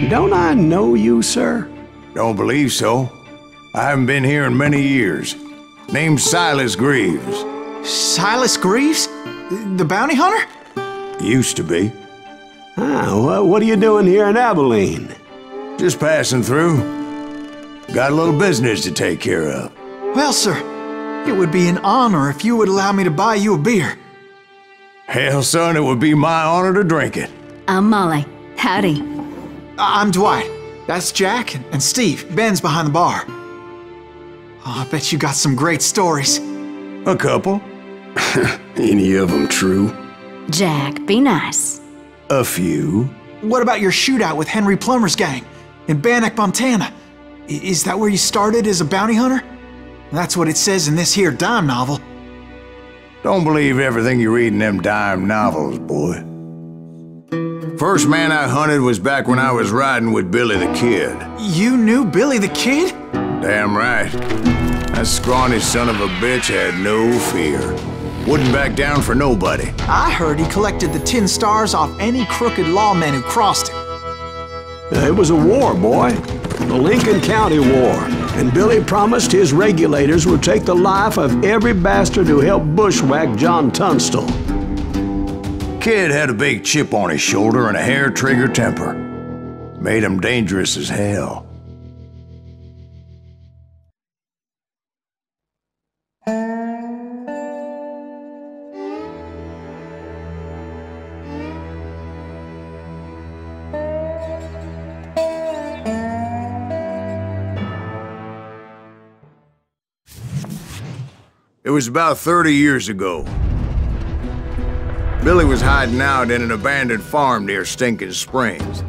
Don't I know you, sir? Don't believe so. I haven't been here in many years. Name's Silas Greaves. Silas Greaves? The bounty hunter? Used to be. Ah, what are you doing here in Abilene? Just passing through. Got a little business to take care of. Well, sir, it would be an honor if you would allow me to buy you a beer. Hell, son, it would be my honor to drink it. I'm Molly. Howdy. I'm Dwight. That's Jack and Steve. Ben's behind the bar. Oh, I bet you got some great stories. A couple. Any of them true? Jack, be nice. A few. What about your shootout with Henry Plummer's gang in Bannock, Montana? Is that where you started as a bounty hunter? That's what it says in this here dime novel. Don't believe everything you read in them dime novels, boy. First man I hunted was back when I was riding with Billy the Kid. You knew Billy the Kid? Damn right. That scrawny son of a bitch had no fear. Wouldn't back down for nobody. I heard he collected the 10 stars off any crooked lawmen who crossed him. It was a war, boy. The Lincoln County War. And Billy promised his regulators would take the life of every bastard who helped bushwhack John Tunstall. Kid had a big chip on his shoulder and a hair-trigger temper. Made him dangerous as hell. It was about 30 years ago. Billy was hiding out in an abandoned farm near Stinking Springs.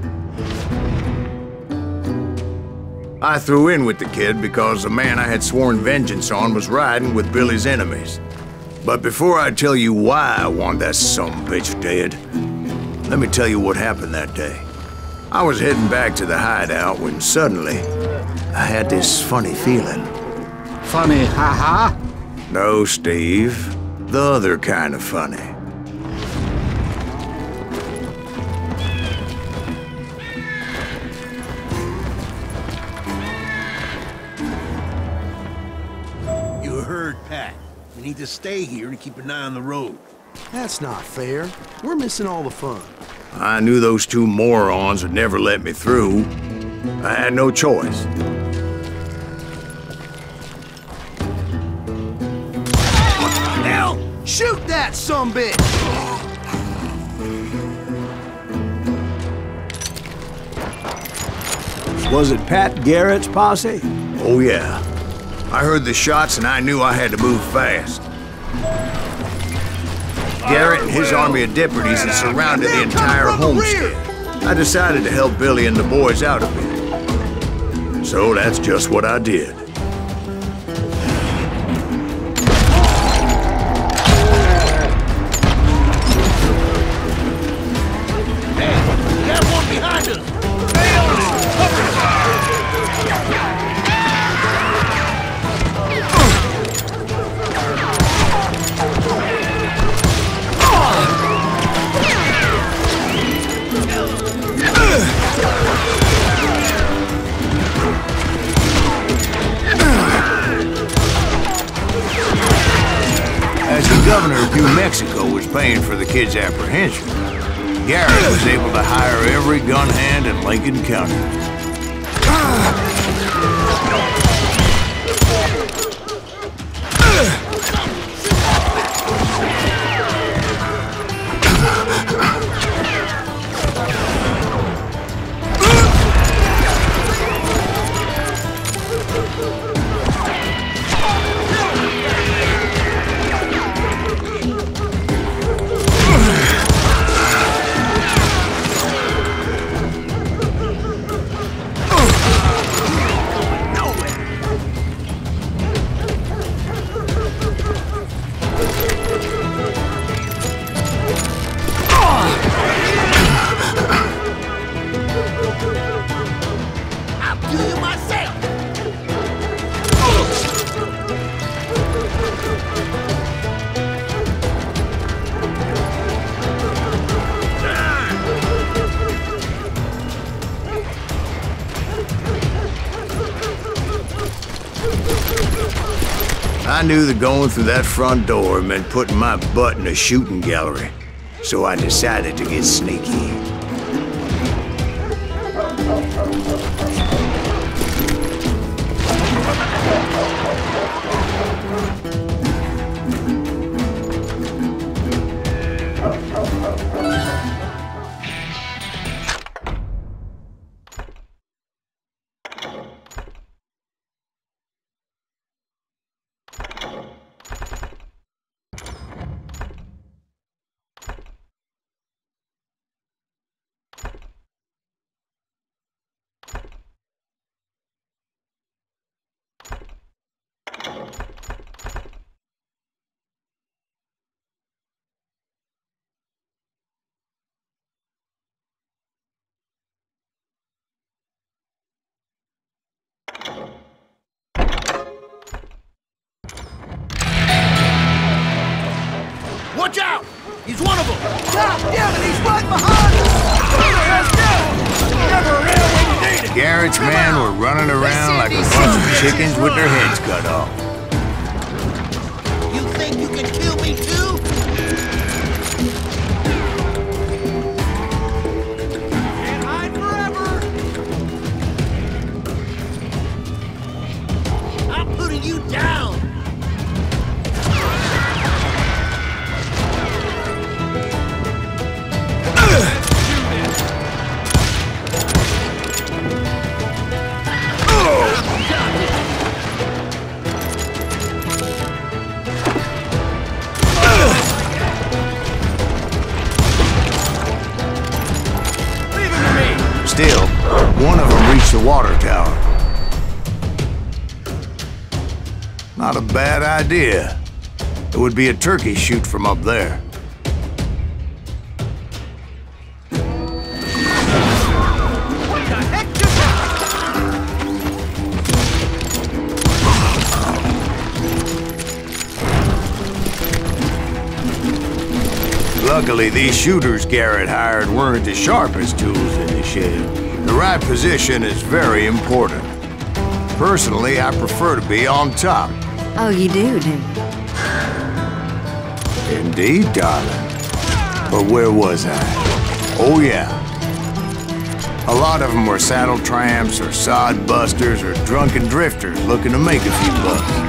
I threw in with the kid because the man I had sworn vengeance on was riding with Billy's enemies. But before I tell you why I want that sumbitch dead, let me tell you what happened that day. I was heading back to the hideout when suddenly I had this funny feeling. Funny, ha-ha? No, Steve. The other kind of funny. You heard Pat. We need to stay here and keep an eye on the road. That's not fair. We're missing all the fun. I knew those two morons would never let me through. I had no choice. Hell! Shoot that sumbitch! Was it Pat Garrett's posse? Oh yeah. I heard the shots and I knew I had to move fast. Garrett and his army of deputies had surrounded the entire homestead. I decided to help Billy and the boys out a bit. So that's just what I did. As the governor of New Mexico was paying for the kid's apprehension, Garrett was able to hire every gun hand in Lincoln County. I knew that going through that front door meant putting my butt in a shooting gallery, so I decided to get sneaky. Watch out! He's one of them! God damn it, he's right behind us! Never around when you need it! Garrett's men were running around like a bunch of chickens with their heads cut off. You think you can kill me too? Can't hide forever! I'm putting you down! Still, one of them reached the water tower. Not a bad idea. It would be a turkey shoot from up there. Luckily, these shooters Garrett hired weren't the sharpest tools in the shed. The right position is very important. Personally, I prefer to be on top. Oh, you do, do you? Indeed, darling. But where was I? Oh, yeah. A lot of them were saddle tramps or sod busters or drunken drifters looking to make a few bucks.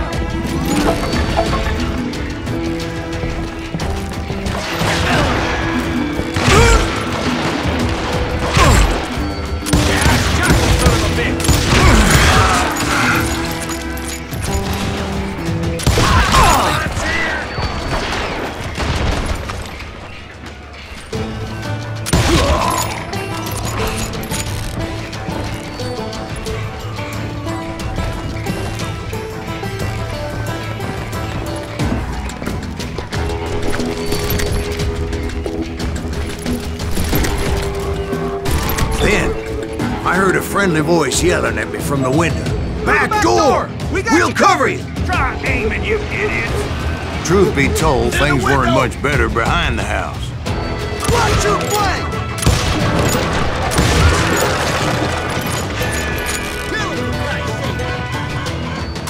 I heard a friendly voice yelling at me from the window. Back door! We'll cover you! Try aiming, you idiots! Truth be told, things weren't much better behind the house. Watch your flank!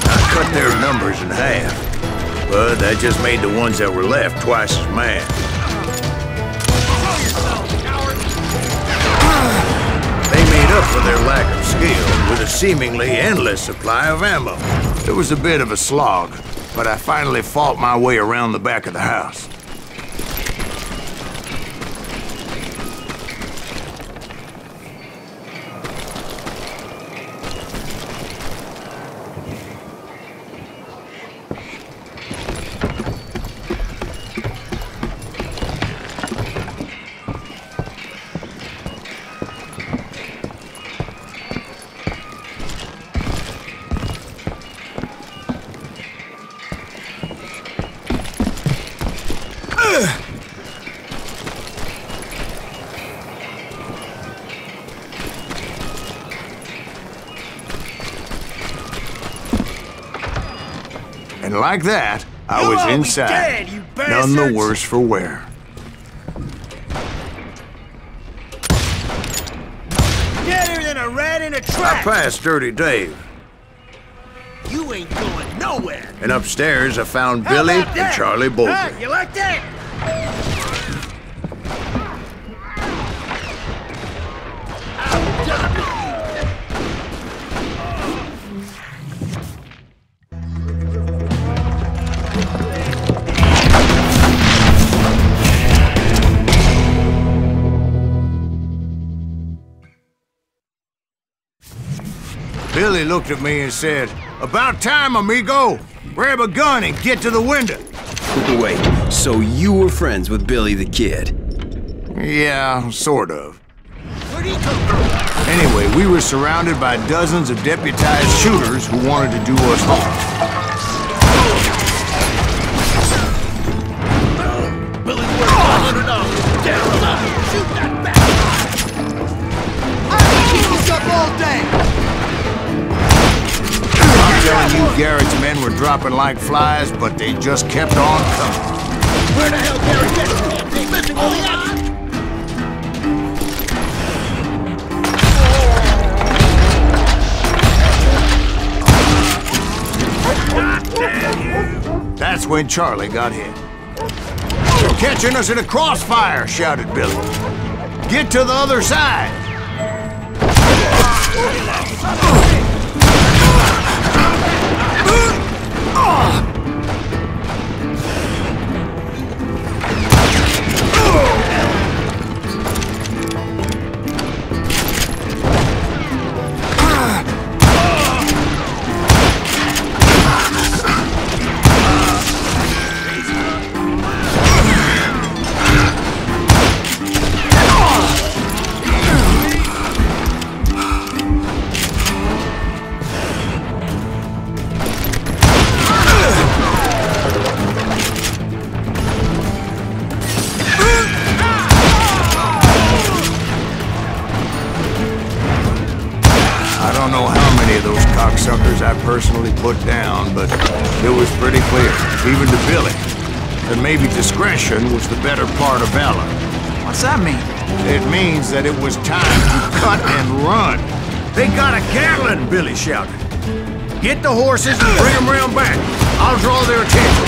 I cut their numbers in half, but that just made the ones that were left twice as mad. They made up for their lack of skill with a seemingly endless supply of ammo. It was a bit of a slog, but I finally fought my way around the back of the house. And like that, I was inside, none the worse for wear. Deader than a rat in a I trap! passed Dirty Dave. You ain't going nowhere! nowhere. And upstairs, I found How Billy about that? and Charlie Bolger. Huh? You like that? Billy looked at me and said, "About time, amigo. Grab a gun and get to the window." Wait, so you were friends with Billy the Kid? Yeah, sort of. Where'd he come from? Anyway, we were surrounded by dozens of deputized shooters who wanted to do us harm. Billy's worth $100. Get him alive. Shoot that bastard. I can keep this up all day. I'm telling you, Garrett's men were dropping like flies, but they just kept on coming. Where the hell Garrett gets his? He's missing all the action. That's when Charlie got hit. "You're catching us in a crossfire," shouted Billy. "Get to the other side." I don't know how many of those cocksuckers I personally put down, but it was pretty clear, even to Billy, that maybe discretion was the better part of valor. What's that mean? It means that it was time to cut and run. "They got a Gatling," Billy shouted. "Get the horses and bring them round back. I'll draw their attention."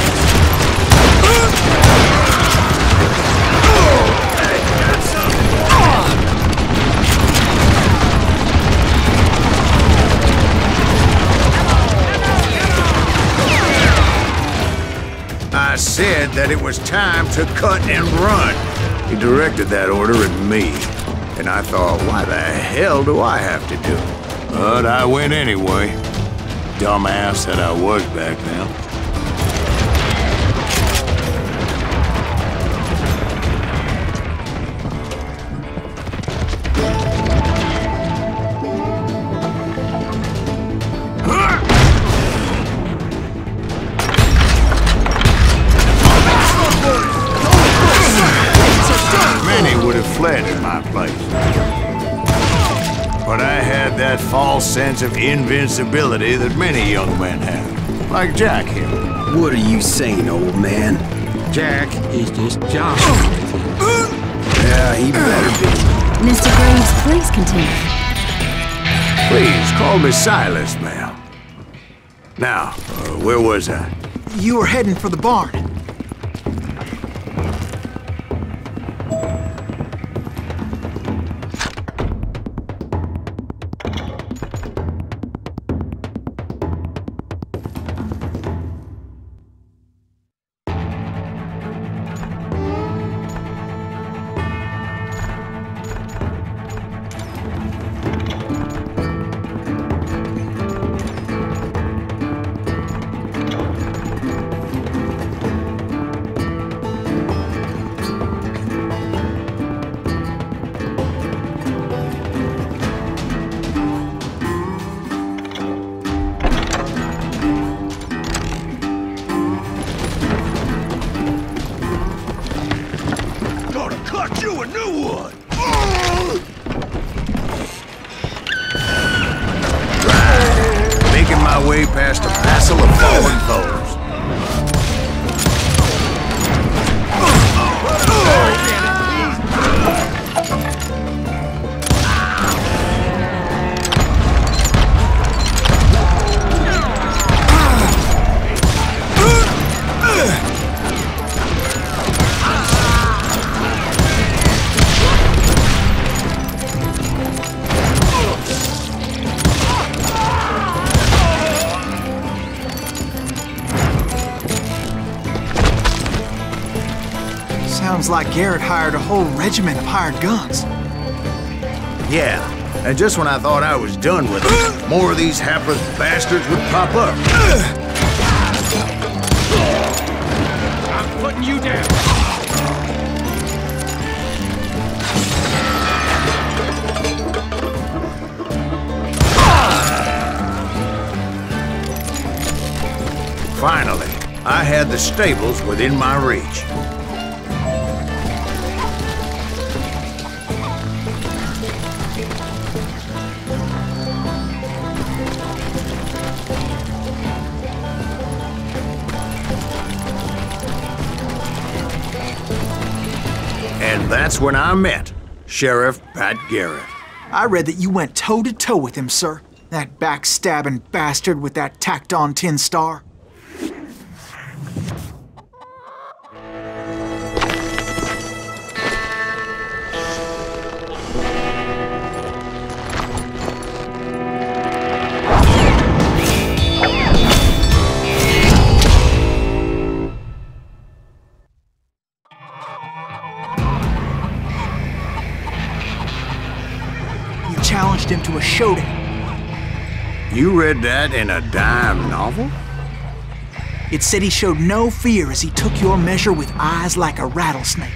I said that it was time to cut and run. He directed that order at me, and I thought, why the hell do I have to do it? But I went anyway. Dumbass that I was back then. Many would have fled in my place. But I had that false sense of invincibility that many young men have. Like Jack here. What are you saying, old man? Jack is just John. Yeah, he better be. Mr. Graves, please continue. Please, call me Silas, ma'am. Now, where was I? You were heading for the barn. Sounds like Garrett hired a whole regiment of hired guns. Yeah, and just when I thought I was done with them, more of these hapless bastards would pop up. I'm putting you down. Finally, I had the stables within my reach. And that's when I met Sheriff Pat Garrett. I read that you went toe-to-toe with him, sir. That backstabbing bastard with that tacked-on tin star. Challenged him to a showdown. You read that in a dime novel? It said he showed no fear as he took your measure with eyes like a rattlesnake.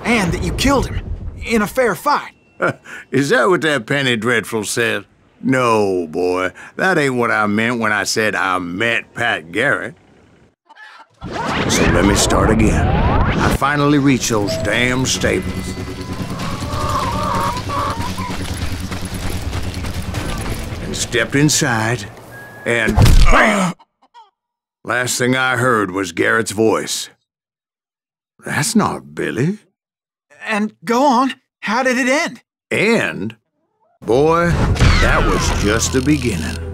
And that you killed him in a fair fight. Is that what that Penny Dreadful said? No, boy. That ain't what I meant when I said I met Pat Garrett. So let me start again. I finally reached those damn stables. And stepped inside, and bam! Last thing I heard was Garrett's voice. That's not Billy. And go on, how did it end? And, boy, that was just the beginning.